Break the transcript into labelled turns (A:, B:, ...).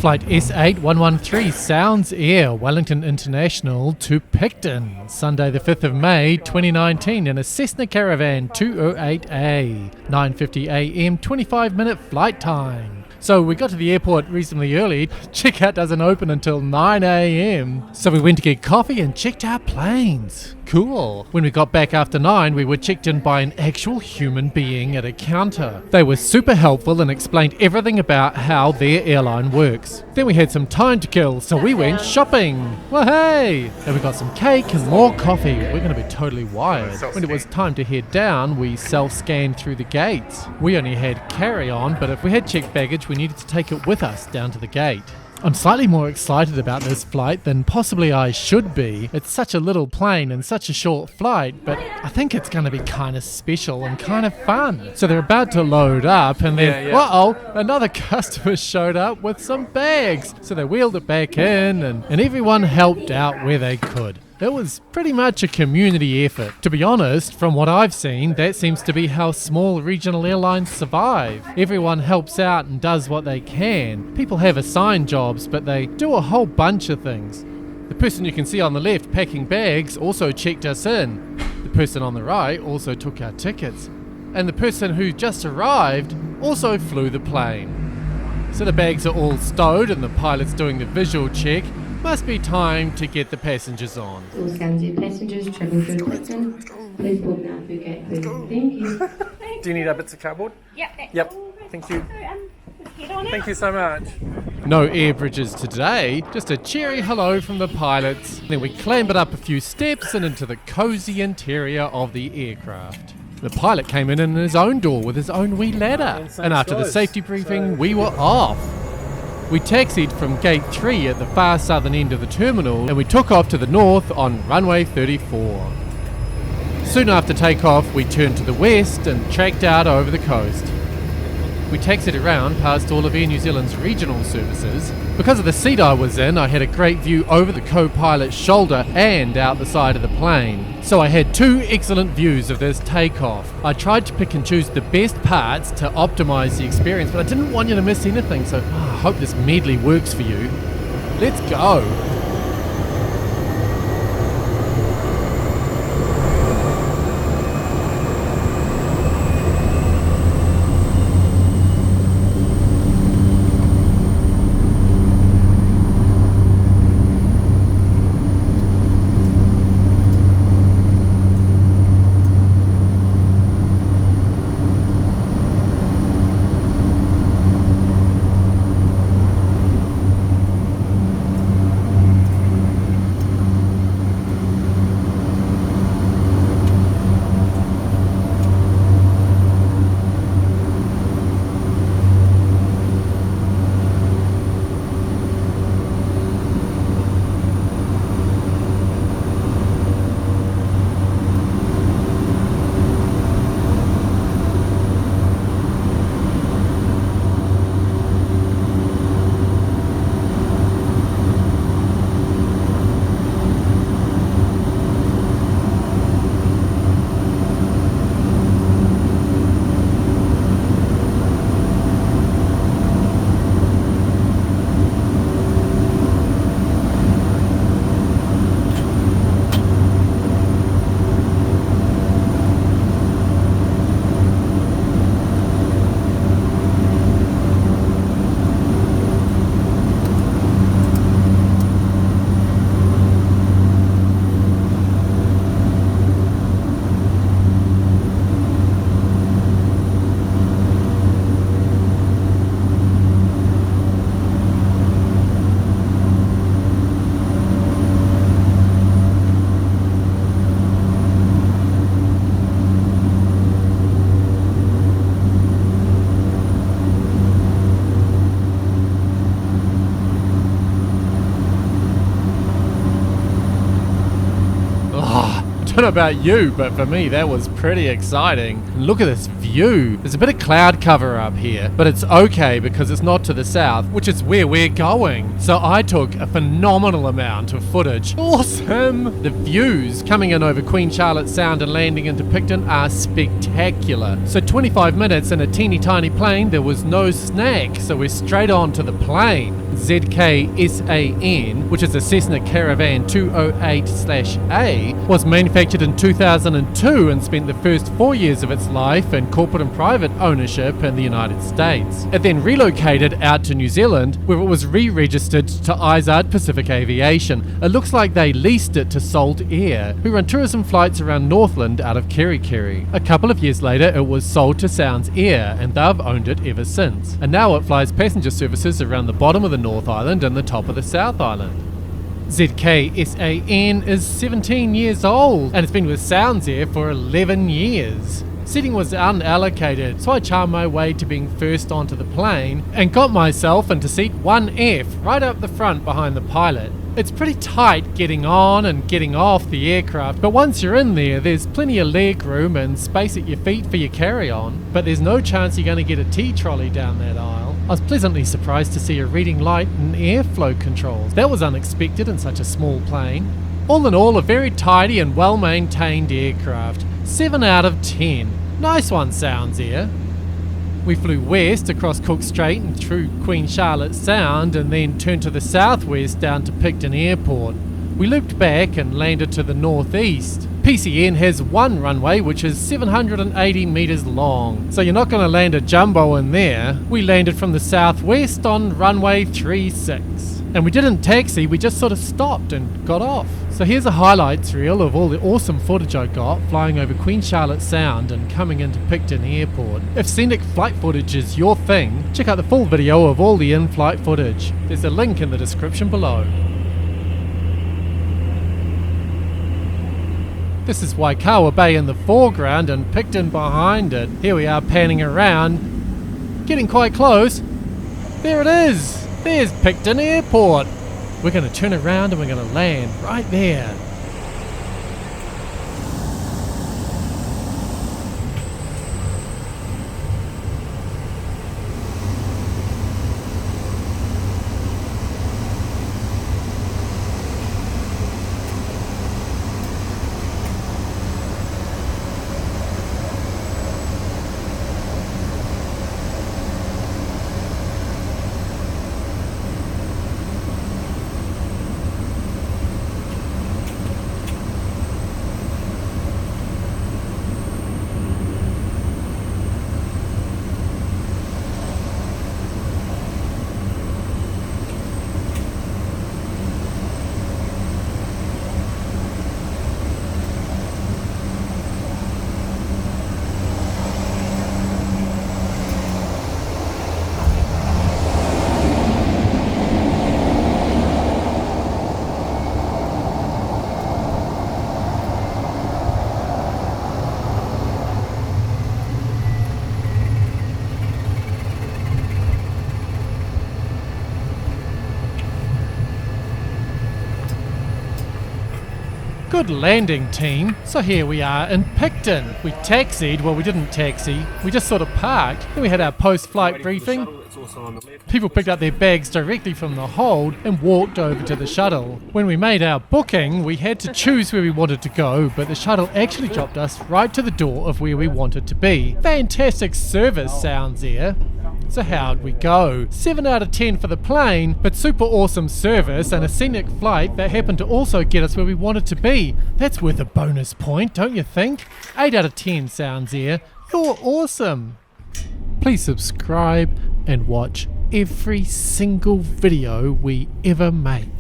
A: Flight S8113 Sounds Air, Wellington International to Picton, Sunday the 5th of May 2019 in a Cessna Caravan 208A, 9:50 a.m, 25-minute flight time. So we got to the airport reasonably early. Checkout doesn't open until 9 a.m. So we went to get coffee and checked our planes. Cool. When we got back after 9, we were checked in by an actual human being at a counter. They were super helpful and explained everything about how their airline works. Then we had some time to kill, so we went shopping. Well, hey! And we got some cake and more coffee. We're going to be totally wired. When it was time to head down, we self-scanned through the gates. We only had carry-on, but if we had checked baggage, we needed to take it with us down to the gate. I'm slightly more excited about this flight than possibly I should be. It's such a little plane and such a short flight, but I think it's going to be kind of special and kind of fun. So they're about to load up and then, uh-oh, another customer showed up with some bags. So they wheeled it back in and everyone helped out where they could. It was pretty much a community effort. To be honest, from what I've seen, that seems to be how small regional airlines survive. Everyone helps out and does what they can. People have assigned jobs, but they do a whole bunch of things. The person you can see on the left packing bags also checked us in. The person on the right also took our tickets. And the person who just arrived also flew the plane. So the bags are all stowed and the pilot's doing the visual check. Must be time to get the passengers on.
B: All Scansy passengers travelling through Picton, please board now through gate 3. Thank you.
C: Do you need our bits of cardboard? Yep. Thank you. Thank you so much.
A: No air bridges today, just a cheery hello from the pilots. Then we clambered up a few steps and into the cozy interior of the aircraft. The pilot came in his own door with his own wee ladder. And after the safety briefing, we were off. We taxied from gate 3 at the far southern end of the terminal and we took off to the north on runway 34. Soon after takeoff, we turned to the west and tracked out over the coast. We taxied around past all of Air New Zealand's regional services. Because of the seat I was in, I had a great view over the co-pilot's shoulder and out the side of the plane. So I had two excellent views of this takeoff. I tried to pick and choose the best parts to optimise the experience, but I didn't want you to miss anything, so I hope this medley works for you. Let's go! I don't know about you, but for me that was pretty exciting. Look at this view. There's a bit of cloud cover up here, but it's okay because it's not to the south, which is where we're going. So I took a phenomenal amount of footage. Awesome! The views coming in over Queen Charlotte Sound and landing into Picton are spectacular. So 25 minutes in a teeny tiny plane, there was no snack, so we're straight on to the plane. NZKSAN, which is a Cessna Caravan 208A, was manufactured in 2002 and spent the first 4 years of its life in corporate and private ownership in the United States. It then relocated out to New Zealand, where it was re-registered to Izard Pacific Aviation. It looks like they leased it to Salt Air, who run tourism flights around Northland out of Kerikeri. A couple of years later, it was sold to Sounds Air, and they've owned it ever since. And now it flies passenger services around the bottom of the North Island and the top of the South Island. ZKSAN is 17 years old, and it's been with Sounds Air for 11 years. Seating was unallocated, so I charmed my way to being first onto the plane and got myself into seat 1F, right up the front behind the pilot. It's pretty tight getting on and getting off the aircraft, but once you're in there, there's plenty of leg room and space at your feet for your carry-on, but there's no chance you're going to get a tea trolley down that aisle. I was pleasantly surprised to see a reading light and airflow controls. That was unexpected in such a small plane. All in all, a very tidy and well-maintained aircraft. 7 out of 10. Nice one, Sounds Air. We flew west across Cook Strait and through Queen Charlotte Sound and then turned to the southwest down to Picton Airport. We looped back and landed to the northeast. PCN has one runway which is 780 metres long, so you're not going to land a jumbo in there. We landed from the southwest on runway 36. And we didn't taxi, we just sort of stopped and got off. So here's a highlights reel of all the awesome footage I got flying over Queen Charlotte Sound and coming into Picton Airport. If scenic flight footage is your thing, check out the full video of all the in-flight footage. There's a link in the description below. This is Waikawa Bay in the foreground and Picton behind it. Here we are panning around, getting quite close. There it is! There's Picton Airport. We're going to turn around and we're going to land right there. Good landing, team. So here we are in Picton. We taxied, well we didn't taxi, we just sort of parked. Then we had our post-flight briefing. People picked up their bags directly from the hold and walked over to the shuttle. When we made our booking, we had to choose where we wanted to go, but the shuttle actually dropped us right to the door of where we wanted to be. Fantastic service, Sounds Air. So how'd we go? 7 out of 10 for the plane, but super awesome service and a scenic flight that happened to also get us where we wanted to be. That's worth a bonus point, don't you think? 8 out of 10, Sounds Air. You're awesome. Please subscribe and watch every single video we ever make.